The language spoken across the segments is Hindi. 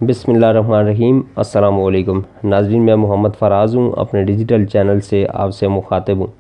बिस्मिल्लाहिर्रहमानिर्रहीम। अस्सलाम वालेकुम नाज़रीन, मैं मोहम्मद फ़राज़ हूँ, अपने डिजिटल चैनल से आपसे मुखातिब हूँ।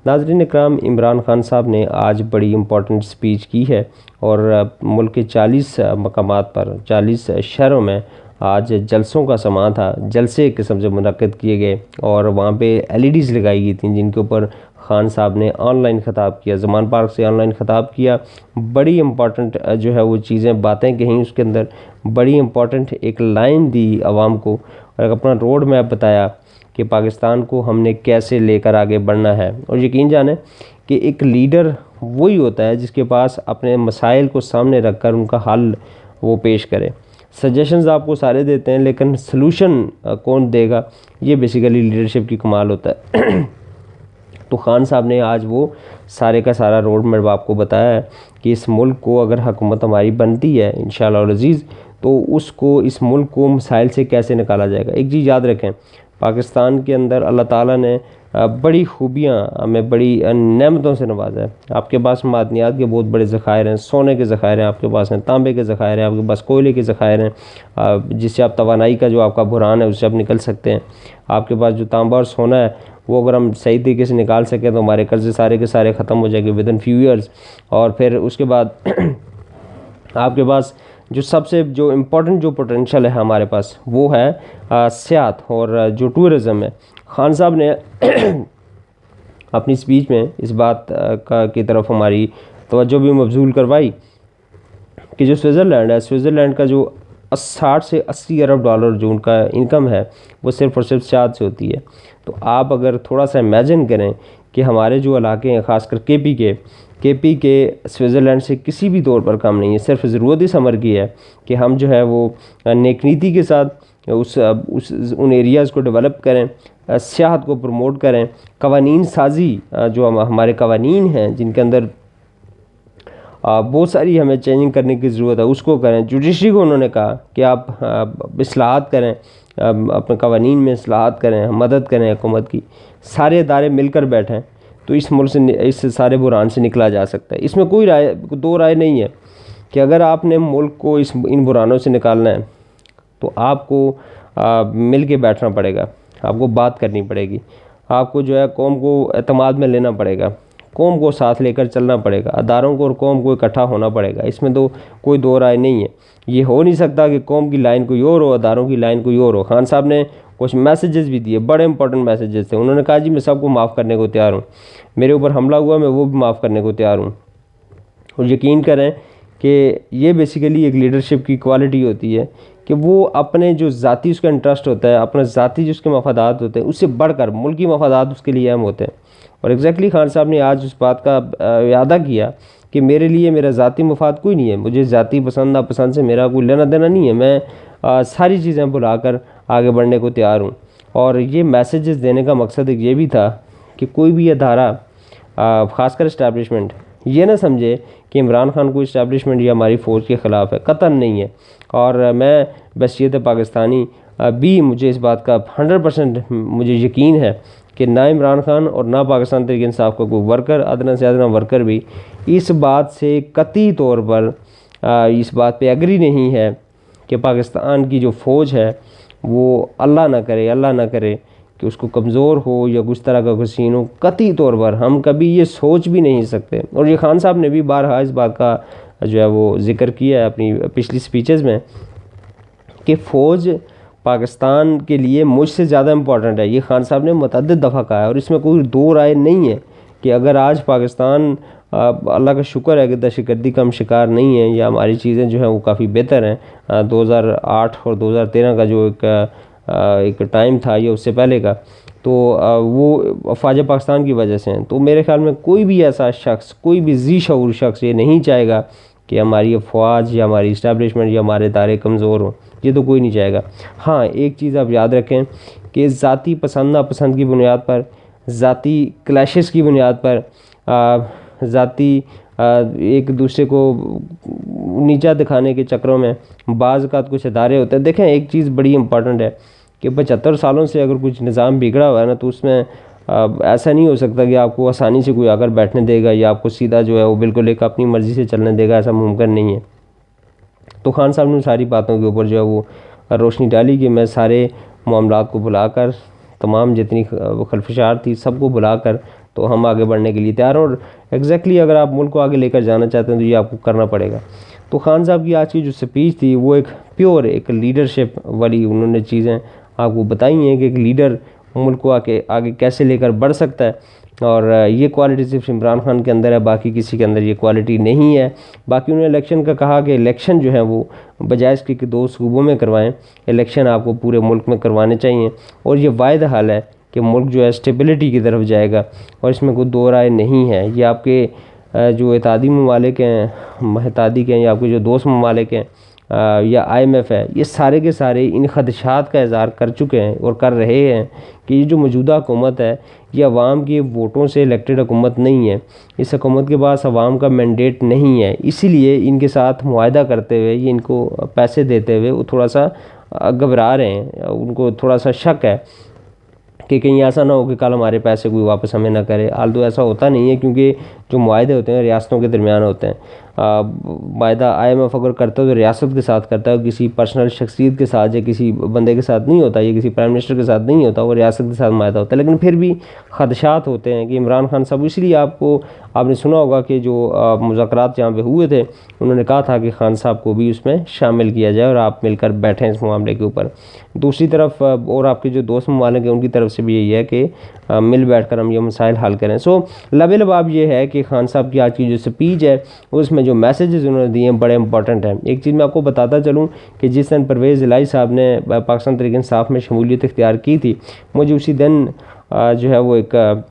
नाज़रीन इकराम, इमरान खान साहब ने आज बड़ी इम्पोर्टेंट स्पीच की है और मुल्क के 40 मकामात पर 40 शहरों में आज जलसों का समा था। जलसे एक किस्म से मुनक्किद किए गए और वहाँ पे LEDs लगाई गई थी जिनके ऊपर खान साहब ने ऑनलाइन ख़ताब किया, ज़मान पार्क से ऑनलाइन ख़ताब किया। बड़ी इम्पॉर्टेंट जो है वो चीज़ें बातें कहीं उसके अंदर, बड़ी इम्पॉर्टेंट एक लाइन दी आवाम को और अपना रोड मैप बताया कि पाकिस्तान को हमने कैसे लेकर आगे बढ़ना है। और यकीन जाने कि एक लीडर वही होता है जिसके पास अपने मसाइल को सामने रख कर उनका हल वो पेश करे। सजेशंस आपको सारे देते हैं लेकिन सलूशन कौन देगा, ये बेसिकली लीडरशिप की कमाल होता है। तो खान साहब ने आज वो सारे का सारा रोड मैप आपको बताया है कि इस मुल्क को अगर हुकूमत हमारी बनती है इंशाअल्लाह अज़ीज़, तो उसको इस मुल्क को मसाइल से कैसे निकाला जाएगा। एक चीज़ याद रखें, पाकिस्तान के अंदर अल्लाह ताला ने बड़ी खूबियाँ हमें बड़ी नेमतों से नवाजा है। आपके पास मादनियात के बहुत बड़े ज़खायर हैं, सोने के ज़खायर हैं आपके पास हैं, तांबे के ज़खायर हैं आपके पास, कोयले के ज़खायर हैं जिससे आप तवानाई का जो आपका बुरान है उससे आप निकल सकते हैं। आपके पास जो तांबा और सोना है वो अगर हम सही तरीके से निकाल सकें तो हमारे कर्ज़े सारे के सारे ख़त्म हो जाएंगे विद इन फ्यू ईयर्स। और फिर उसके बाद आपके पास जो सबसे जो इम्पोर्टेंट जो पोटेंशियल है हमारे पास वो है सियाहत और जो टूरिज़म है। खान साहब ने अपनी स्पीच में इस बात की तरफ हमारी तवज्जो भी मबजूल करवाई कि जो स्विट्ज़रलैंड है, स्विट्ज़रलैंड का जो 60 से 80 अरब डॉलर जो उनका इनकम है वो सिर्फ़ और सिर्फ सियाहत से होती है। तो आप अगर थोड़ा सा इमेजिन करें कि हमारे जो इलाके हैं ख़ासकर KP के स्विट्ज़रलैंड से किसी भी तौर पर कम नहीं है। सिर्फ ज़रूरत इस अमर की है कि हम जो है वो नेक नीति के साथ उन एरियाज़ को डेवलप करें, सियाहत को प्रमोट करें, कवानीन साजी जो हमारे कवानीन हैं जिनके अंदर बहुत सारी हमें चेंजिंग करने की ज़रूरत है उसको करें। जुडिशरी को उन्होंने कहा कि आप इस्लाहात करें, अपने कवानीन में इस्लाहात करें, मदद करें हुकूमत की। सारे इदारे मिलकर बैठें तो इस मुल्क से, इस सारे बुरान से निकला जा सकता है। इसमें कोई दो राय नहीं है कि अगर आपने मुल्क को इन बुरानों से निकालना है तो आपको मिल के बैठना पड़ेगा, आपको बात करनी पड़ेगी, आपको जो है कौम को एतमाद में लेना पड़ेगा, कौम को साथ लेकर चलना पड़ेगा, अदारों को और कौम को इकट्ठा होना पड़ेगा। इसमें तो कोई दो राय नहीं है। ये हो नहीं सकता कि कौम की लाइन कोई और हो, अदारों की लाइन कोई और हो। खान साहब ने कुछ मैसेजेस भी दिए, बड़े इंपॉर्टेंट मैसेजेस थे। उन्होंने कहा जी मैं सबको माफ़ करने को तैयार हूँ, मेरे ऊपर हमला हुआ मैं वो भी माफ़ करने को तैयार हूँ। और यकीन करें कि ये बेसिकली एक लीडरशिप की क्वालिटी होती है कि वो अपने जो ज़ाती उसका इंटरेस्ट होता है, अपना ज़ाती जो उसके मफादात होते हैं उससे बढ़कर मुल्की मफादात उसके लिए अहम होते हैं। और एग्जैक्टली खान साहब ने आज उस बात का इरादा किया कि मेरे लिए मेरा ज़ाती मफाद कोई नहीं है, मुझे ज़ाती पसंद नापसंद से मेरा कोई लेना देना नहीं है, मैं सारी चीज़ें भुलाकर आगे बढ़ने को तैयार हूँ। और ये मैसेजेस देने का मकसद एक ये भी था कि कोई भी अदारा ख़ासकर इस्टेब्लिशमेंट ये ना समझे कि इमरान खान को इस्टेब्लिशमेंट या हमारी फ़ौज के ख़िलाफ़ है, कतन नहीं है। और मैं बहसीयत पाकिस्तानी भी मुझे इस बात का 100% मुझे यकीन है कि ना इमरान खान और ना पाकिस्तान तहरीक इंसाफ का कोई वर्कर, अदना से अदना वर्कर भी इस बात से कतई तौर पर इस बात पे एग्री नहीं है कि पाकिस्तान की जो फ़ौज है वो अल्लाह ना करे कि उसको कमज़ोर हो या कुछ तरह का कोई सीन हो। कतई तौर पर हम कभी ये सोच भी नहीं सकते। और ये खान साहब ने भी बारहा इस बात का जो है वो ज़िक्र किया है अपनी पिछली स्पीचेज़ में कि फ़ौज पाकिस्तान के लिए मुझसे ज़्यादा इम्पॉर्टेंट है। ये खान साहब ने मुतअद्दिद दफ़ा कहा है और इसमें कोई दो राय नहीं है कि अगर आज पाकिस्तान अल्लाह का शुक्र है कि दहशतगर्दी का हम शिकार नहीं है या हमारी चीज़ें जो हैं वो काफ़ी बेहतर हैं। 2008 और 2013 का जो एक टाइम था या उससे पहले का, तो वो अफ़वाज पाकिस्तान की वजह से हैं। तो मेरे ख़्याल में कोई भी ऐसा शख्स, कोई भी ज़ी शऊर शख्स ये नहीं चाहेगा कि हमारी अफ़वाज या हमारी इस्टेब्लिशमेंट या हमारे इदारे कमज़ोर हों, ये तो कोई नहीं चाहेगा। हाँ, एक चीज़ आप याद रखें कि ज़ाती पसंद नापसंद की बुनियाद पर, ज़ाती क्लैशेस की बुनियाद पर, ज़ाती एक दूसरे को नीचा दिखाने के चक्रों में बाज़ का कुछ इदारे होते हैं। देखें, एक चीज़ बड़ी इंपॉर्टेंट है कि 75 सालों से अगर कुछ निज़ाम बिगड़ा हुआ है ना, तो उसमें ऐसा नहीं हो सकता कि आपको आसानी से कोई आकर बैठने देगा या आपको सीधा जो है वो बिल्कुल एक अपनी मर्ज़ी से चलने देगा, ऐसा मुमकिन नहीं है। तो खान साहब ने सारी बातों के ऊपर जो है वो रोशनी डाली कि मैं सारे मामलात को बुलाकर, तमाम जितनी खलफशार थी सबको बुलाकर तो हम आगे बढ़ने के लिए तैयार हैं। और एग्जैक्टली अगर आप मुल्क को आगे लेकर जाना चाहते हैं तो ये आपको करना पड़ेगा। तो खान साहब की आज की जो स्पीच थी वो एक प्योर एक लीडरशिप वाली उन्होंने चीज़ें आपको बताई हैं कि एक लीडर मुल्क को आगे कैसे लेकर बढ़ सकता है। और ये क्वालिटी सिर्फ इमरान खान के अंदर है, बाकी किसी के अंदर ये क्वालिटी नहीं है। बाकी उन्होंने इलेक्शन का कहा कि इलेक्शन जो है वो बजाय इसके कि 2 सूबों में करवाएं, इलेक्शन आपको पूरे मुल्क में करवाने चाहिए। और ये वायद हाल है कि मुल्क जो है स्टेबिलिटी की तरफ जाएगा और इसमें कोई दो राय नहीं है। ये आपके जो इत्तेहादी ममालिक हैं, महतादी के हैं, या आपके जो दोस्त ममालिक हैं या IMF है, ये सारे के सारे इन खदशात का इज़हार कर चुके हैं और कर रहे हैं कि ये जो मौजूदा हुकूमत है ये अवाम के वोटों से इलेक्टेड हुकूमत नहीं है। इस हुकूमत के पास अवाम का मैंडेट नहीं है, इसीलिए इनके साथ मुआहदा करते हुए, ये इनको पैसे देते हुए वो थोड़ा सा घबरा रहे हैं। उनको थोड़ा सा शक है कि कहीं ऐसा ना हो कि कल हमारे पैसे कोई वापस हमें ना करे। आल्दो ऐसा होता नहीं है, क्योंकि जो मुआहदे होते हैं रियासतों के दरमियान होते हैं। मुआहदा IMF अगर करता है तो रियासत के साथ करता है, किसी पर्सनल शख्सियत के साथ या किसी बंदे के साथ नहीं होता, या किसी प्राइम मिनिस्टर के साथ नहीं होता, वो रियासत के साथ मुआहदा होता है। लेकिन फिर भी खदशात होते हैं कि इमरान खान साहब, इसलिए आपने सुना होगा कि जो मुज़ाकरात जहाँ पे हुए थे उन्होंने कहा था कि खान साहब को भी उसमें शामिल किया जाए और आप मिलकर बैठें इस मामले के ऊपर। दूसरी तरफ और आपके जो दोस्त ममालिक हैं उनकी तरफ से भी यही है कि मिल बैठकर हम ये मसाइल हल करें। सो लबे-लबाब ये है कि खान साहब की आज की जो स्पीच है उसमें जो मैसेजेस उन्होंने दिए हैं बड़े इंपॉर्टेंट हैं। एक चीज़ मैं आपको बताता चलूँ कि जिस दिन परवेज़ इलाही साहब ने पाकिस्तान तहरीक इंसाफ में शमूलियत इख्तियार की थी, मुझे उसी दिन जो है वो एक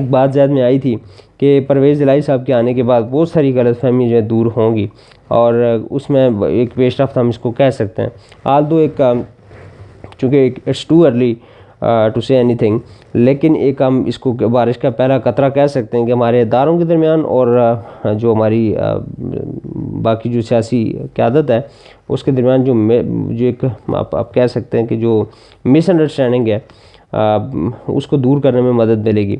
बात ज़हन में आई थी कि परवेज़ इलाही साहब के आने के बाद बहुत सारी गलतफहमी जो है दूर होंगी, और उसमें एक पेशरफ्त हम इसको कह सकते हैं। आल्दो चूँकि it's too early to say anything, लेकिन एक हम इसको बारिश का पहला कतरा कह सकते हैं कि हमारे इदारों के दरमियान और जो हमारी बाकी जो सियासी क़यादत है उसके दरमियान जो एक आप कह सकते हैं कि जो मिसअंडरस्टैंडिंग है उसको दूर करने में मदद मिलेगी।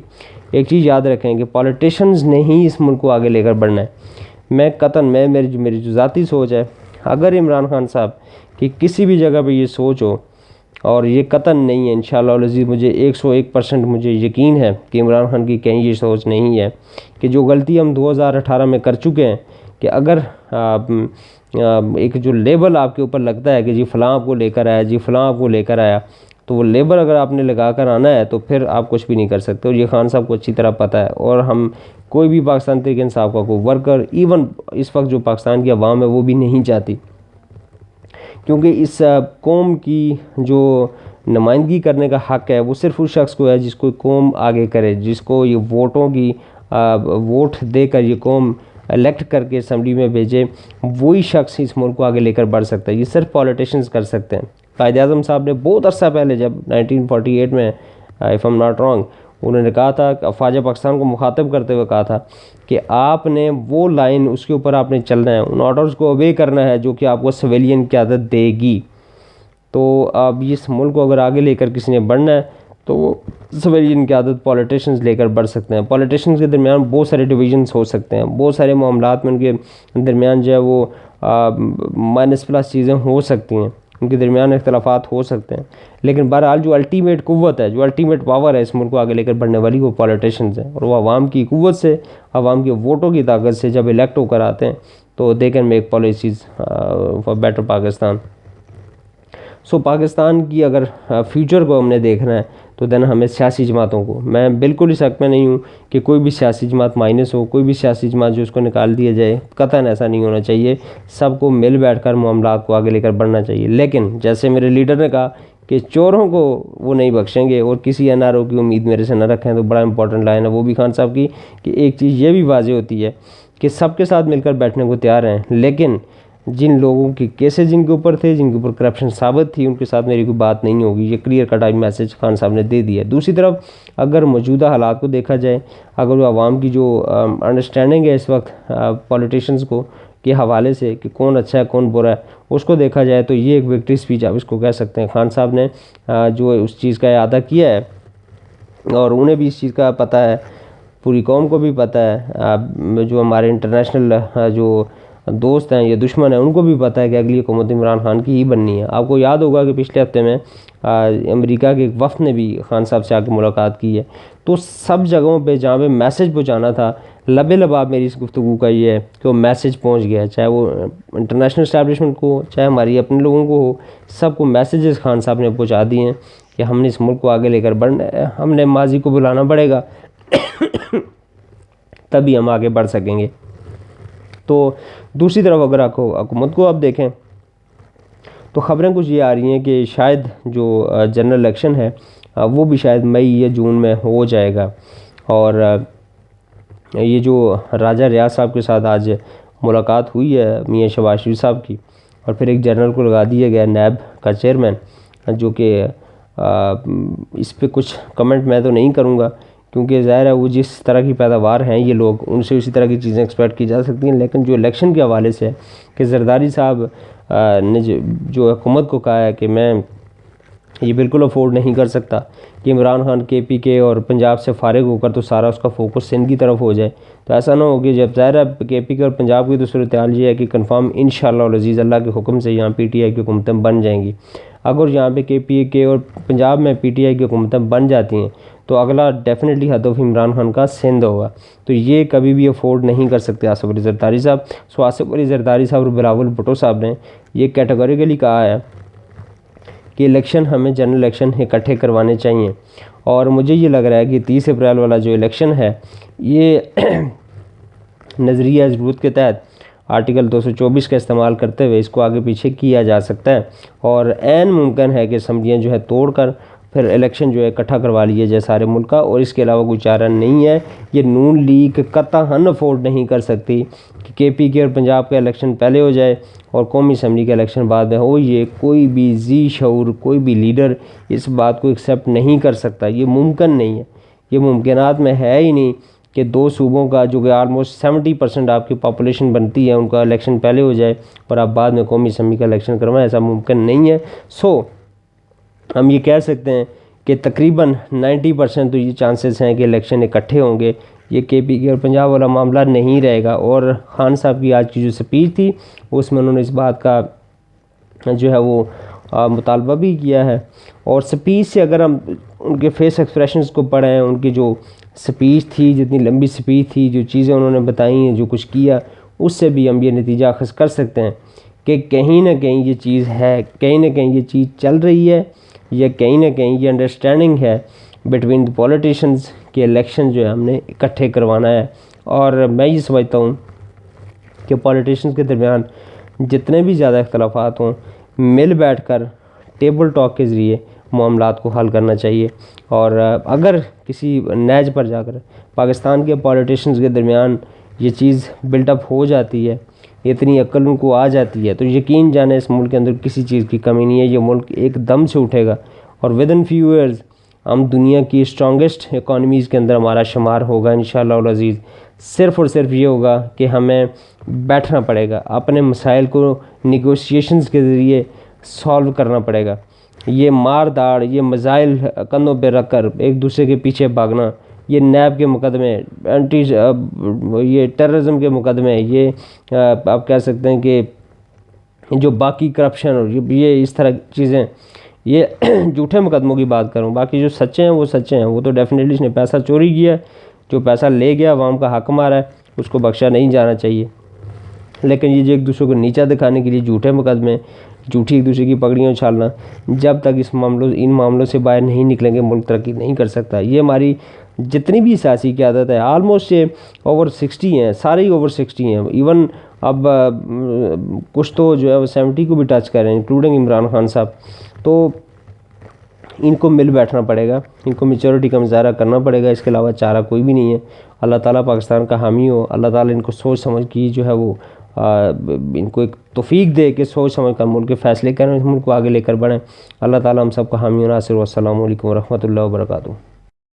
एक चीज़ याद रखें कि पॉलिटिशियंस ने ही इस मुल्क को आगे लेकर बढ़ना है। मेरी जो ज़ाती सोच है, अगर इमरान खान साहब की किसी भी जगह पे ये सोच हो, और ये कतन नहीं है, इंशाअल्लाह अज़ीज़ मुझे 101% मुझे यकीन है कि इमरान खान की कहीं ये सोच नहीं है कि जो गलती हम 2018 में कर चुके हैं कि अगर एक जो लेबल आपके ऊपर लगता है कि जी फ़लाँ आपको लेकर आया, जी फ़लाँ आपको लेकर आया, तो वो लेबर अगर आपने लगा कर आना है तो फिर आप कुछ भी नहीं कर सकते। और ये खान साहब को अच्छी तरह पता है। और हम कोई भी पाकिस्तान तहरीक इंसाफ का कोई वर्कर, इवन इस वक्त जो पाकिस्तान की आवाम है वो भी नहीं चाहती, क्योंकि इस कौम की जो नुमाइंदगी करने का हक़ है वो सिर्फ उस शख्स को है जिसको कौम आगे करे, जिसको ये वोट देकर ये कौम इलेक्ट करके असम्बली में भेजे, वही शख्स इस मुल्क को आगे लेकर बढ़ सकता है। ये सिर्फ पॉलिटिशियंस कर सकते हैं। कायद-ए-आज़म साहब ने बहुत अर्सा पहले, जब 1948 में if I am not wrong, उन्होंने कहा था, अफ़वाज पाकिस्तान को मुखातब करते हुए कहा था कि आपने वो लाइन, उसके ऊपर आपने चलना है, उन ऑर्डर्स को ओबे करना है जो कि आपको सिविलियन क़यादत देगी। तो अब इस मुल्क को अगर आगे लेकर किसी ने बढ़ना है तो वो सिविलियन क़यादत पॉलिटिशियंस लेकर बढ़ सकते हैं। पॉलिटिशियंस के दरमियान बहुत सारे डिवीजन्स हो सकते हैं, बहुत सारे मामलात में उनके दरमियान जो है वो माइनस प्लस चीज़ें हो सकती हैं, उनके दरमियान इख्तलाफात हो सकते हैं, लेकिन बहरहाल जो अल्टीमेट कुव्वत है, जो अल्टीमेट पावर है इस मुल्क को आगे लेकर बढ़ने वाली, वो पॉलिटिशियंस हैं। और वो आवाम की कुव्वत से, आवाम के वोटों की ताकत से जब इलेक्ट होकर आते हैं तो they can make policies for better Pakistan. So Pakistan की अगर फ्यूचर को हमने देखना है तो देन हमें सियासी जमातों को, मैं बिल्कुल इस हक़ में नहीं हूँ कि कोई भी सियासी जमात माइनस हो, कोई भी सियासी जमात जो उसको निकाल दिया जाए, कतई ऐसा नहीं होना चाहिए। सबको मिल बैठकर मामलात को आगे लेकर बढ़ना चाहिए। लेकिन जैसे मेरे लीडर ने कहा कि चोरों को वो नहीं बख्शेंगे और किसी NRO की उम्मीद मेरे से न रखें, तो बड़ा इंपॉर्टेंट लाइन है वो भी खान साहब की, कि एक चीज़ ये भी वाज़ेह होती है कि सबके साथ मिलकर बैठने को तैयार हैं, लेकिन जिन लोगों के केसेस जिनके ऊपर थे, जिनके ऊपर करप्शन साबित थी, उनके साथ मेरी कोई बात नहीं होगी। ये क्लियर कट मैसेज खान साहब ने दे दिया है। दूसरी तरफ अगर मौजूदा हालात को देखा जाए, अगर वो आवाम की जो अंडरस्टैंडिंग है इस वक्त पॉलिटिशियंस को के हवाले से कि कौन अच्छा है कौन बुरा है, उसको देखा जाए तो ये एक विक्ट्री स्पीच आप इसको कह सकते हैं। खान साहब ने जो उस चीज़ का अदा किया है, और उन्हें भी इस चीज़ का पता है, पूरी कौम को भी पता है, जो हमारे इंटरनेशनल जो दोस्त हैं या दुश्मन हैं उनको भी पता है कि अगली हुकूमत इमरान खान की ही बननी है। आपको याद होगा कि पिछले हफ्ते में अमेरिका के एक वफ़द ने भी खान साहब से आकर मुलाकात की है। तो सब जगहों पे जहाँ पे मैसेज पहुँचाना था, लबे लबाब मेरी इस गुफ्तगू का ये है कि वो मैसेज पहुँच गया, चाहे वो इंटरनेशनल इस्टेब्लिशमेंट को, चाहे हमारी अपने लोगों को हो, सबको मैसेजेस खान साहब ने पहुँचा दिए हैं कि हमने इस मुल्क को आगे लेकर बढ़ना है, हमने माजी को बुलाना पड़ेगा तभी हम आगे बढ़ सकेंगे। तो दूसरी तरफ अगर हुकूमत को आप देखें तो ख़बरें कुछ ये आ रही हैं कि शायद जो जनरल इलेक्शन है वो भी शायद मई या जून में हो जाएगा। और ये जो राजा रियाज साहब के साथ आज मुलाकात हुई है मियां शहबाज शरीफ साहब की, और फिर एक जनरल को लगा दिया गया नैब का चेयरमैन, जो कि इस पे कुछ कमेंट मैं तो नहीं करूँगा क्योंकि ज़ाहिर है वो जिस तरह की पैदावार हैं ये लोग, उनसे उसी तरह की चीज़ें एक्सपेक्ट की जा सकती हैं। लेकिन जो इलेक्शन के हवाले से कि जरदारी साहब ने जो हुकूमत को कहा है कि मैं ये बिल्कुल अफोर्ड नहीं कर सकता कि इमरान खान KPK और पंजाब से फारिग होकर तो सारा उसका फोकस सिंध की तरफ हो जाए। तो ऐसा ना हो कि जब ज़ाहिर है KPK और पंजाब की तो सूरत हाल ये है कि कन्फर्म इंशाअल्लाह अज़ीज़ अल्लाह के हुक्म से यहाँ PTI की हुकूमतें बन जाएंगी। अगर यहाँ पे KPK और पंजाब में PTI की हुकूमतें बन जाती हैं तो अगला डेफिनेटली हदफ इमरान खान का सिंध होगा। तो ये कभी भी अफोर्ड नहीं कर सकते आसिफ अली जरदारी साहब। सो आसिफ अली जरदारी साहब और बिलावल भुट्टो साहब ने ये कैटेगोरिकली कहा है कि इलेक्शन हमें जनरल इलेक्शन इकट्ठे करवाने चाहिए। और मुझे ये लग रहा है कि 30 अप्रैल वाला जो इलेक्शन है ये नज़रिया ज़रूरत के तहत आर्टिकल 224 का इस्तेमाल करते हुए इसको आगे पीछे किया जा सकता है। और ऐन मुमकिन है कि असम्बलियाँ जो है तोड़कर फिर इलेक्शन जो है इकट्ठा करवा लिया जाए सारे मुल्क का, और इसके अलावा कोई चारा नहीं है। ये नून लीग कतई अफोर्ड नहीं कर सकती कि KPK और पंजाब का इलेक्शन पहले हो जाए और कौमी असम्बली का इलेक्शन बाद में हो। ये कोई भी जी शऊर कोई भी लीडर इस बात को एक्सेप्ट नहीं कर सकता, ये मुमकिन नहीं है, ये मुमकिनात में है ही नहीं कि दो सूबों का जो कि आलमोस्ट 70% आपकी पॉपुलेशन बनती है उनका इलेक्शन पहले हो जाए और आप बाद में कौमी असम्बली का इलेक्शन करवाएं, ऐसा मुमकिन नहीं है। सो हम ये कह सकते हैं कि तकरीबन 90% तो ये चांसेस हैं कि इलेक्शन इकट्ठे होंगे, ये KPK और पंजाब वाला मामला नहीं रहेगा। और खान साहब की आज की जो स्पीच थी उसमें उन्होंने इस बात का जो है वो मुतालबा भी किया है। और स्पीच से अगर हम उनके फेस एक्सप्रेशंस को पढ़ें, उनकी जो स्पीच थी, जितनी लंबी स्पीच थी, जो चीज़ें उन्होंने बताई हैं, जो कुछ किया, उससे भी हम ये नतीजा अखज़ कर सकते हैं कि कहीं ना कहीं ये चीज़ है, कहीं ना कहीं ये चीज़ चल रही है, या कहीं ना कहीं ये अंडरस्टैंडिंग है बिटवीन द पॉलिटिशियंस के इलेक्शन जो है हमने इकट्ठे करवाना है। और मैं ये समझता हूँ कि पॉलिटिशियंस के दरमियान जितने भी ज़्यादा इख्तलाफात हों, मिल बैठकर टेबल टॉक के ज़रिए मामलात को हल करना चाहिए। और अगर किसी नैज पर जाकर पाकिस्तान के पॉलिटिशियंस के दरमियान ये चीज़ बिल्डअप हो जाती है, इतनी अक्ल उनको आ जाती है, तो यकीन जाने इस मुल्क के अंदर किसी चीज़ की कमी नहीं है। ये मुल्क एकदम से उठेगा और विद इन फ्यू ईयर्स हम दुनिया की स्ट्रॉन्गेस्ट इकॉनमीज़ के अंदर हमारा शुमार होगा इंशाअल्लाह अज़ीज़। सिर्फ़ और सिर्फ ये होगा कि हमें बैठना पड़ेगा, अपने मसाइल को निगोशिएशंस के ज़रिए सॉल्व करना पड़ेगा। ये मार दाड़, ये मसाइल कंधों पे रख कर एक दूसरे के पीछे भागना, ये नैब के मुकदमे, ये टेररिज्म के मुकदमे, ये आप कह सकते हैं कि जो बाकी करप्शन और ये इस तरह चीज़ें, ये झूठे मुकदमों की बात करूं, बाकी जो सच्चे हैं वो सच्चे हैं। वो तो डेफिनेटली इसने पैसा चोरी किया, जो पैसा ले गया अवाम का हक मारा है, उसको बख्शा नहीं जाना चाहिए। लेकिन ये जो एक दूसरे को नीचा दिखाने के लिए झूठे मुकदमे, झूठी एक दूसरे की पगड़ियाँ उछालना, जब तक इन मामलों से बाहर नहीं निकलेंगे मुल्क तरक्की नहीं कर सकता। ये हमारी जितनी भी सियासी क़यादत है, आलमोस्ट ये ओवर 60 हैं, सारे ही ओवर 60 हैं। इवन अब कुछ तो जो है वो 70 को भी टच कर रहे हैं, इंक्लूडिंग इमरान खान साहब। तो इनको मिल बैठना पड़ेगा, इनको मेच्योरिटी का मुजाहरा करना पड़ेगा, इसके अलावा चारा कोई भी नहीं है। अल्लाह ताला पाकिस्तान का हामी हो, अल्लाह ताला इनको सोच समझ की जो है वो इनको एक तौफीक दे के सोच समझ कर मुल्क के फ़ैसले करें, मुल्क को आगे लेकर बढ़ें। अल्लाह ताला हम सब का हामी हो नासिर। वस्सलामु अलैकुम वरहमतुल्लाहि वबरकातुहू।